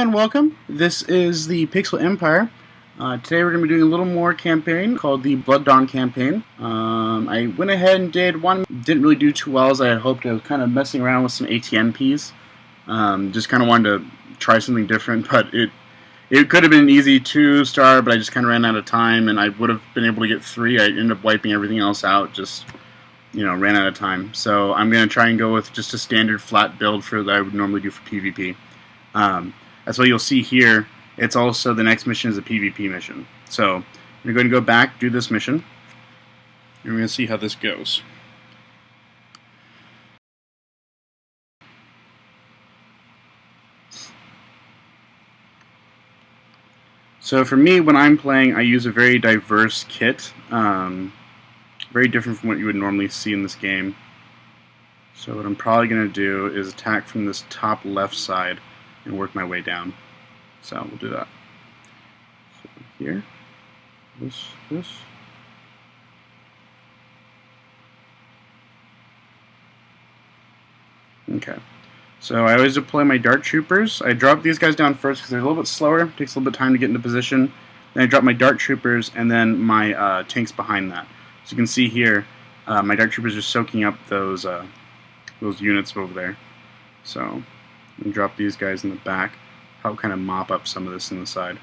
And welcome. This is the Pixel Empire. Today we're going to be doing a little more campaign called the Blood Dawn campaign. I went ahead and did one. Didn't really do too well as I had hoped. I was kind of messing around with some ATMPs. Just kind of wanted to try something different, but it could have been an easy 2-star, but I just kind of ran out of time, and I would have been able to get 3. I ended up wiping everything else out, just ran out of time. So I'm going to try and go with just a standard flat build that I would normally do for PvP. That's what you'll see here. It's also the next mission is a PvP mission. So I'm going to go back, do this mission, and we're going to see how this goes. So for me, when I'm playing, I use a very diverse kit. Very different from what you would normally see in this game. So what I'm probably going to do is attack from this top left side and work my way down. So we'll do that. So here, this. Okay. So I always deploy my Dart Troopers. I drop these guys down first because they're a little bit slower. It takes a little bit of time to get into position. Then I drop my Dart Troopers and then my tanks behind that. So you can see here, my Dart Troopers are soaking up those units over there. So I'm going to drop these guys in the back, help kind of mop up some of this in the side.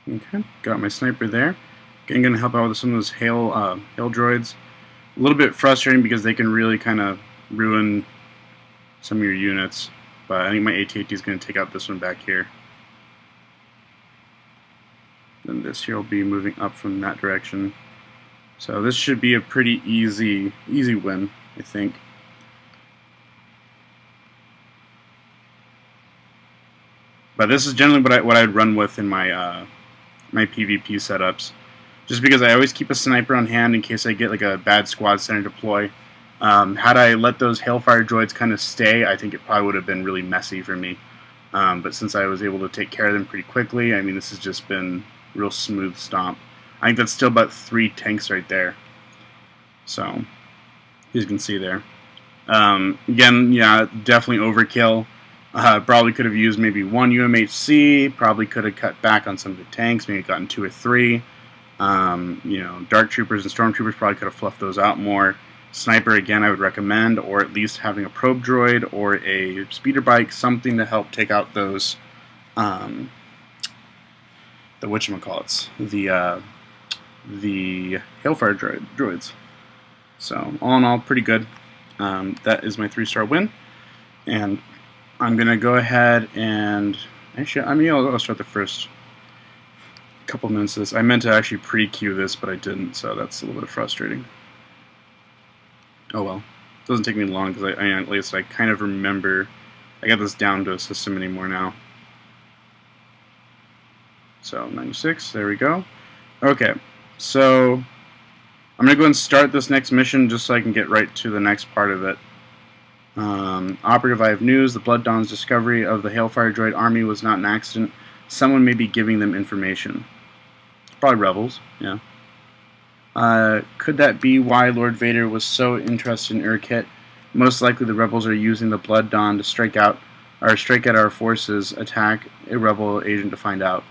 Okay, got my sniper there. Again, going to help out with some of those hail droids. A little bit frustrating because they can really kind of ruin some of your units, but I think my AT-AT is going to take out this one back here. Then this here will be moving up from that direction. So this should be a pretty easy win, I think. But this is generally what I'd run with in my my PvP setups, just because I always keep a sniper on hand in case I get like a bad squad center deploy. Had I let those Hailfire droids kind of stay, I think it probably would have been really messy for me. But since I was able to take care of them pretty quickly, I mean, this has just been a real smooth stomp. I think that's still about 3 tanks right there. So, as you can see there. Again, yeah, definitely overkill. Probably could have used maybe 1 UMHC, probably could have cut back on some of the tanks, maybe gotten 2 or 3. Dark Troopers and Stormtroopers probably could have fluffed those out more. Sniper, again, I would recommend, or at least having a probe droid or a speeder bike, something to help take out those, the whatchamacallits, the Hailfire droids. So, all in all, pretty good. That is my 3-star win, and I'm going to go ahead and, actually, I'll start the first couple minutes of this. I meant to actually pre-queue this, but I didn't, so that's a little bit frustrating. Oh well. It doesn't take me long, because at least I kind of remember, I got this down to a system anymore now. So, 96, there we go. Okay, so I'm going to go ahead and start this next mission just so I can get right to the next part of it. Operative, I have news. The Blood Dawn's discovery of the Hailfire droid army was not an accident. Someone may be giving them information. It's probably rebels, yeah. Could that be why Lord Vader was so interested in Urkit? Most likely the rebels are using the Blood Dawn to strike at our forces, attack a rebel agent to find out.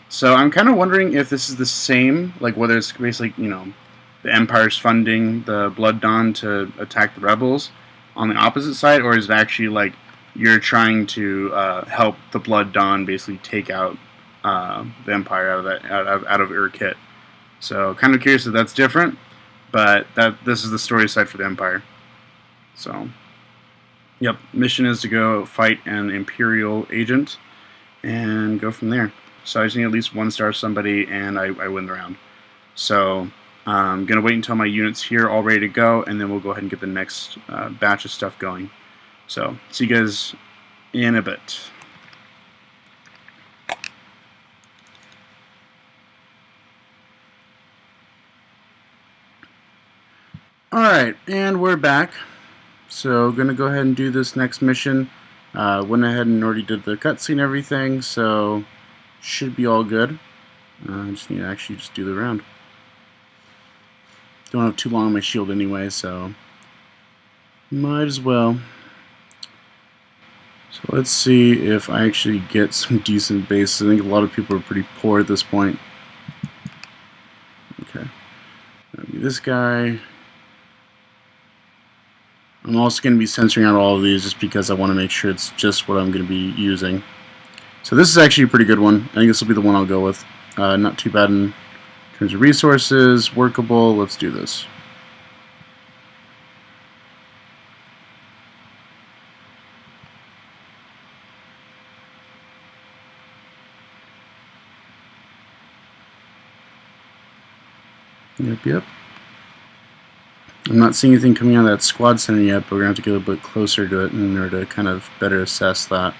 So I'm kind of wondering if this is the same, like whether it's basically, the Empire's funding the Blood Dawn to attack the rebels on the opposite side, or is it actually like you're trying to help the Blood Dawn basically take out the Empire out of Urkit? So kind of curious if that's different, but this is the story side for the Empire. So, yep, mission is to go fight an Imperial agent and go from there. So I just need at least 1-star somebody, and I win the round. So I'm going to wait until my unit's here all ready to go, and then we'll go ahead and get the next batch of stuff going. So, see you guys in a bit. Alright, and we're back. So, gonna go ahead and do this next mission. Went ahead and already did the cutscene and everything, so should be all good. Just need to actually just do the round. Don't have too long on my shield anyway, so might as well. So let's see if I actually get some decent base. I think a lot of people are pretty poor at this point. Okay. This guy. I'm also going to be censoring out all of these just because I want to make sure it's just what I'm going to be using. So this is actually a pretty good one. I think this will be the one I'll go with. Not too bad in terms of resources, workable. Let's do this. Yep. I'm not seeing anything coming out of that squad center yet, but we're going to have to get a little bit closer to it in order to kind of better assess that.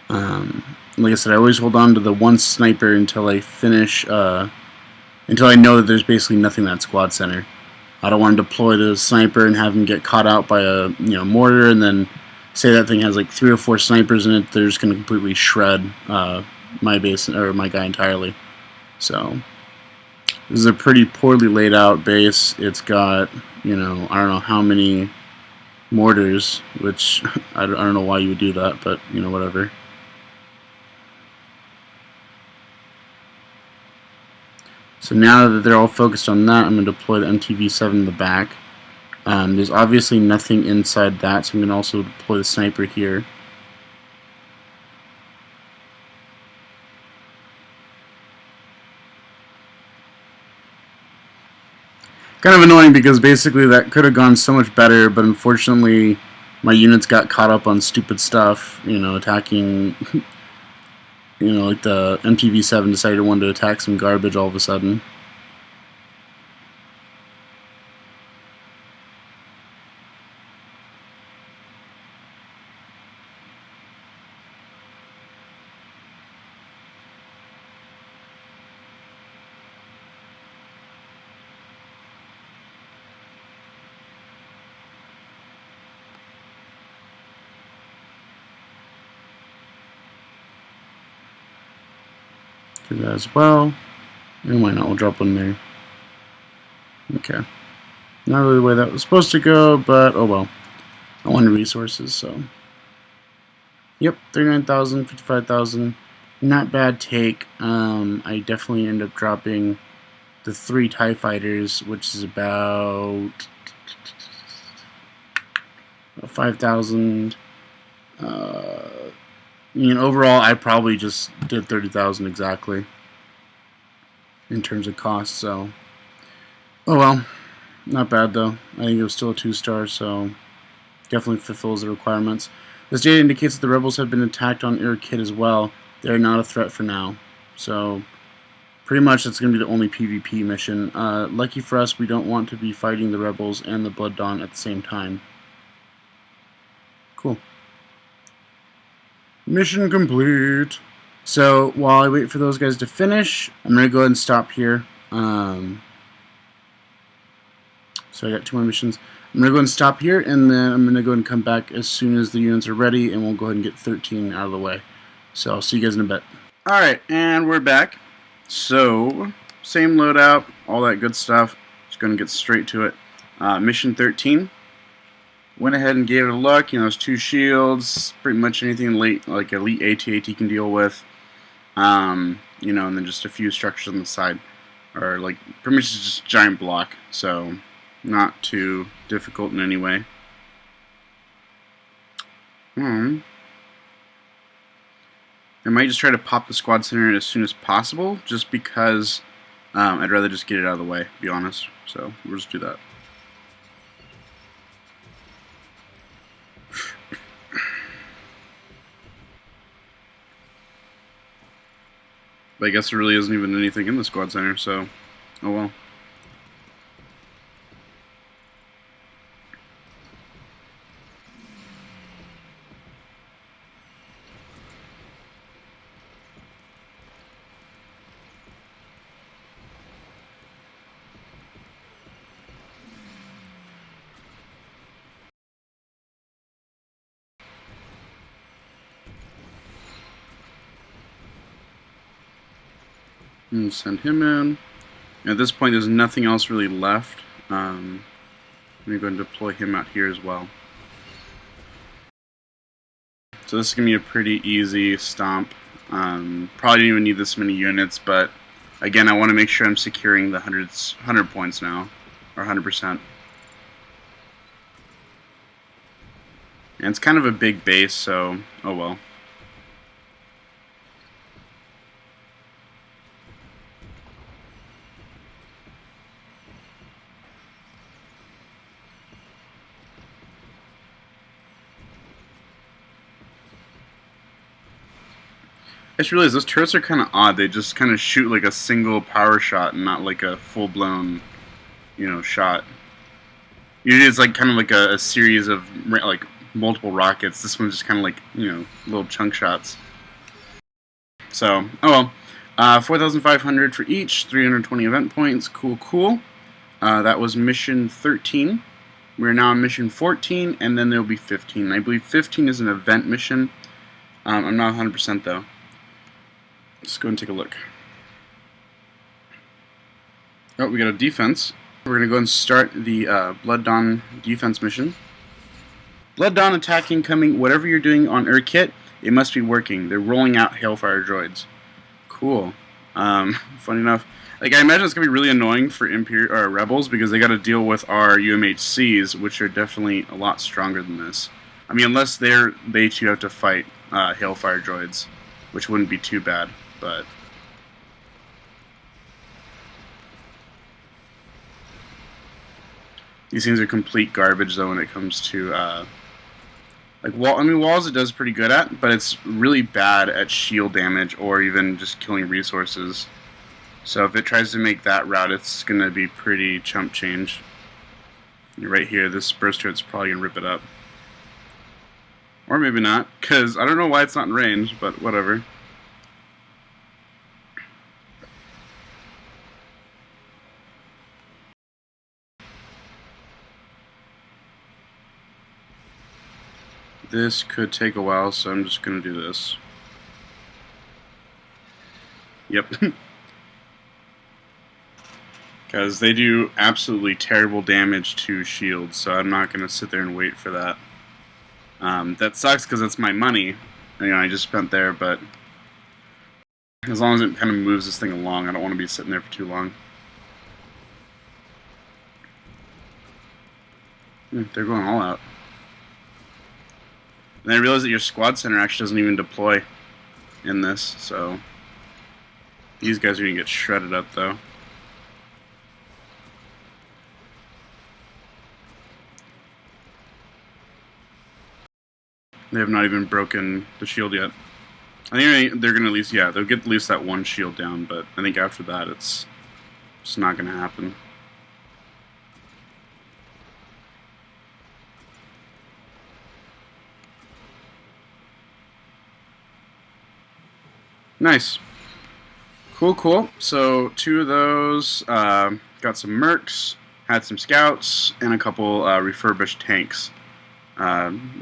Like I said, I always hold on to the one sniper until I finish, until I know that there's basically nothing in that squad center. I don't want to deploy the sniper and have him get caught out by a mortar, and then say that thing has like 3 or 4 snipers in it. They're just going to completely shred my base or my guy entirely. So this is a pretty poorly laid out base. It's got, I don't know how many mortars, which I don't know why you would do that, but whatever. So now that they're all focused on that, I'm going to deploy the MTV-7 in the back. There's obviously nothing inside that, so I'm going to also deploy the sniper here. Kind of annoying because basically that could have gone so much better, but unfortunately my units got caught up on stupid stuff, attacking, like the MTV-7 decided it wanted to attack some garbage all of a sudden. Do that as well. And why not? We'll drop one there. Okay. Not really the way that was supposed to go, but oh well. I wanted resources, so. Yep, 39,000, 55,000. Not bad take. I definitely end up dropping the 3 TIE fighters, which is about 5,000. Overall, I probably just did 30,000 exactly in terms of cost. So, oh well, not bad though. I think it was still a 2-star, so definitely fulfills the requirements. This data indicates that the rebels have been attacked on Irkit as well. They are not a threat for now, so pretty much that's going to be the only PvP mission. Lucky for us, we don't want to be fighting the rebels and the Blood Dawn at the same time. Cool. Mission complete. So while I wait for those guys to finish, I'm going to go ahead and stop here. So I got 2 more missions. I'm going to go ahead and stop here, and then I'm going to go ahead and come back as soon as the units are ready, and we'll go ahead and get 13 out of the way. So I'll see you guys in a bit. Alright, and we're back. So, same loadout, all that good stuff. Just going to get straight to it. Mission 13. Went ahead and gave it a look. It's 2 shields, pretty much anything elite AT-AT can deal with. And then just a few structures on the side, or like pretty much just a giant block. So not too difficult in any way. I might just try to pop the squad center as soon as possible, just because I'd rather just get it out of the way, to be honest. So we'll just do that. But I guess there really isn't even anything in the squad center, so oh well. And send him in. At this point, there's nothing else really left. I'm going to go and deploy him out here as well. So this is going to be a pretty easy stomp. Probably didn't even need this many units, but again, I want to make sure I'm securing the 100 points now, or 100%. And it's kind of a big base, so oh well. I just realized those turrets are kind of odd. They just kind of shoot like a single power shot and not like a full-blown, you know, shot. Usually it's like kind of like a series of like multiple rockets. This one's just kind of like, you know, little chunk shots. So, oh well. 4,500 for each, 320 event points. Cool, cool. That was mission 13. We're now on mission 14, and then there'll be 15. I believe 15 is an event mission. I'm not 100% though. Let's go and take a look. Oh, we got a defense. We're going to go and start the Blood Dawn defense mission. Blood Dawn attack incoming. Whatever you're doing on Urkit, it must be working. They're rolling out Hailfire droids. Cool. Funny enough, like I imagine it's going to be really annoying for Rebels because they got to deal with our UMHCs, which are definitely a lot stronger than this. I mean, unless they too have to fight Hailfire droids, which wouldn't be too bad. But these things are complete garbage though when it comes to like wall. I mean, walls it does pretty good at, but it's really bad at shield damage or even just killing resources. So if it tries to make that route, it's gonna be pretty chump change. Right here, this burst turret's probably gonna rip it up, or maybe not, because I don't know why it's not in range, but whatever. This could take a while, so I'm just going to do this. Yep. Because they do absolutely terrible damage to shields, so I'm not going to sit there and wait for that. That sucks because it's my money, you know, I just spent there, but as long as it kind of moves this thing along, I don't want to be sitting there for too long. They're going all out. And I realize that your squad center actually doesn't even deploy in this, so these guys are going to get shredded up though. They have not even broken the shield yet. I think they're going to at least, yeah, they'll get at least that one shield down, but I think after that it's just not going to happen. Nice. Cool, cool. So 2 of those, got some mercs, had some scouts, and a couple refurbished tanks. You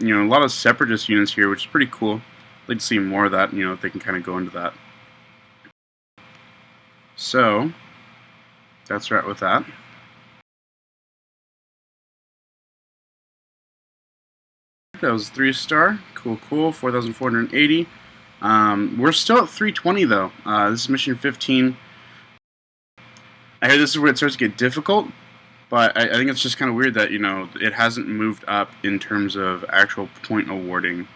know, a lot of separatist units here, which is pretty cool. I'd like to see more of that, you know, if they can kind of go into that. So, that's right with that. That was 3-star. Cool, cool. 4,480. We're still at 320 though. This is mission 15. I hear this is where it starts to get difficult, but I think it's just kind of weird that, you know, it hasn't moved up in terms of actual point awarding.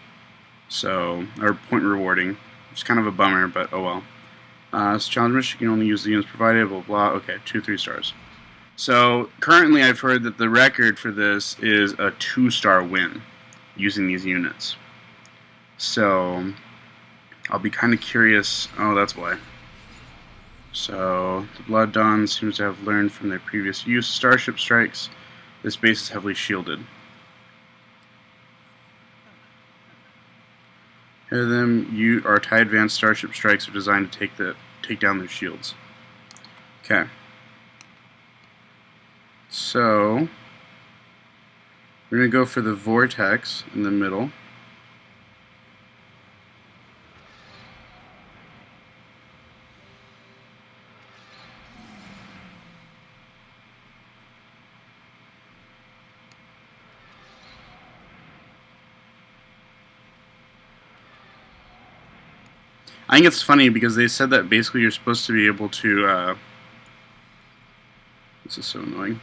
So, or point rewarding. It's kind of a bummer, but oh well. This challenge mission, you can only use the units provided, blah, blah. Okay, 2 3-stars. So, currently I've heard that the record for this is a 2-star win using these units. So, I'll be kind of curious. Oh, that's why. So, the Blood Dawn seems to have learned from their previous use of starship strikes. This base is heavily shielded. Here them, our TIE Advanced starship strikes are designed to take down their shields. Okay. So, we're going to go for the Vortex in the middle. I think it's funny because they said that basically you're supposed to be able to. This is so annoying.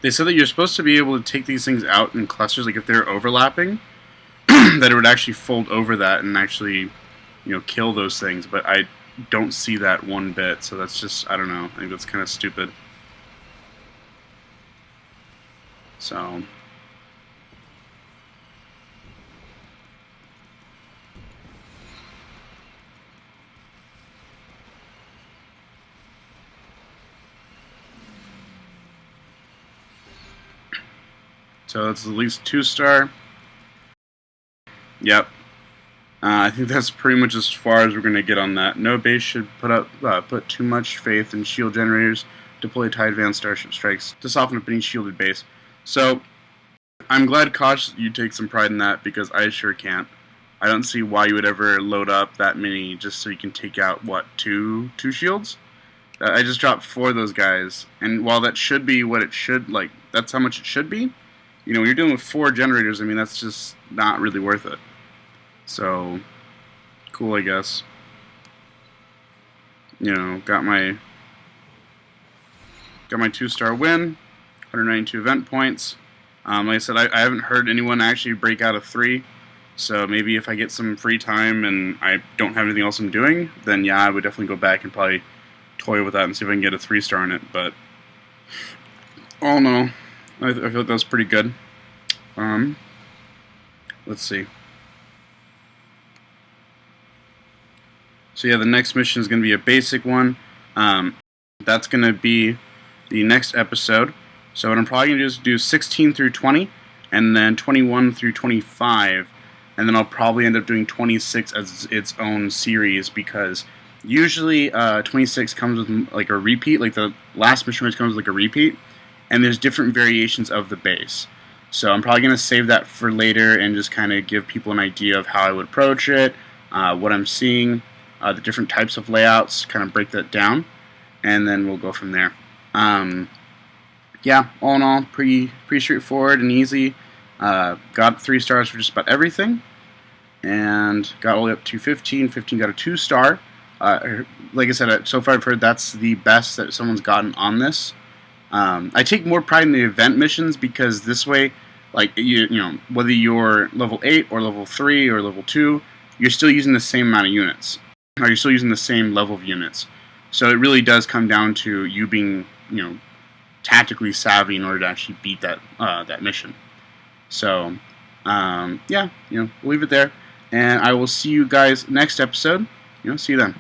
They said that you're supposed to be able to take these things out in clusters, like if they're overlapping, that it would actually fold over that and actually, kill those things. But I don't see that one bit, so that's just, I don't know. I think that's kind of stupid. So. So that's at least 2-star. Yep. I think that's pretty much as far as we're going to get on that. No base should put too much faith in shield generators. Deploy TIE Advanced Starship Strikes to soften up any shielded base. So, I'm glad, Kosh, you take some pride in that, because I sure can't. I don't see why you would ever load up that many just so you can take out, what, two shields? I just dropped 4 of those guys, and while that should be what it should, like, that's how much it should be, when you're dealing with 4 generators, I mean, that's just not really worth it. So, cool, I guess. Got my 2-star win, 192 event points. Like I said, I haven't heard anyone actually break out of 3, so maybe if I get some free time and I don't have anything else I'm doing, then yeah, I would definitely go back and probably toy with that and see if I can get a 3-star in it, but all in all, I feel like that was pretty good. Let's see. So yeah, the next mission is going to be a basic one. That's going to be the next episode. So what I'm probably going to do is do 16 through 20, and then 21 through 25, and then I'll probably end up doing 26 as its own series, because usually 26 comes with like a repeat, like the last mission always comes with like a repeat, and there's different variations of the base. So I'm probably going to save that for later and just kind of give people an idea of how I would approach it, what I'm seeing, the different types of layouts, kind of break that down, and then we'll go from there. Yeah, all in all, pretty straightforward and easy. Got 3 stars for just about everything, and got all the way up to 15. 15 got a 2-star. Like I said, so far I've heard that's the best that someone's gotten on this. I take more pride in the event missions, because this way, like whether you're level 8 or level 3 or level 2, you're still using the same amount of units, or you're still using the same level of units. So it really does come down to you being tactically savvy in order to actually beat that mission. So yeah, we'll leave it there, and I will see you guys next episode. See you then.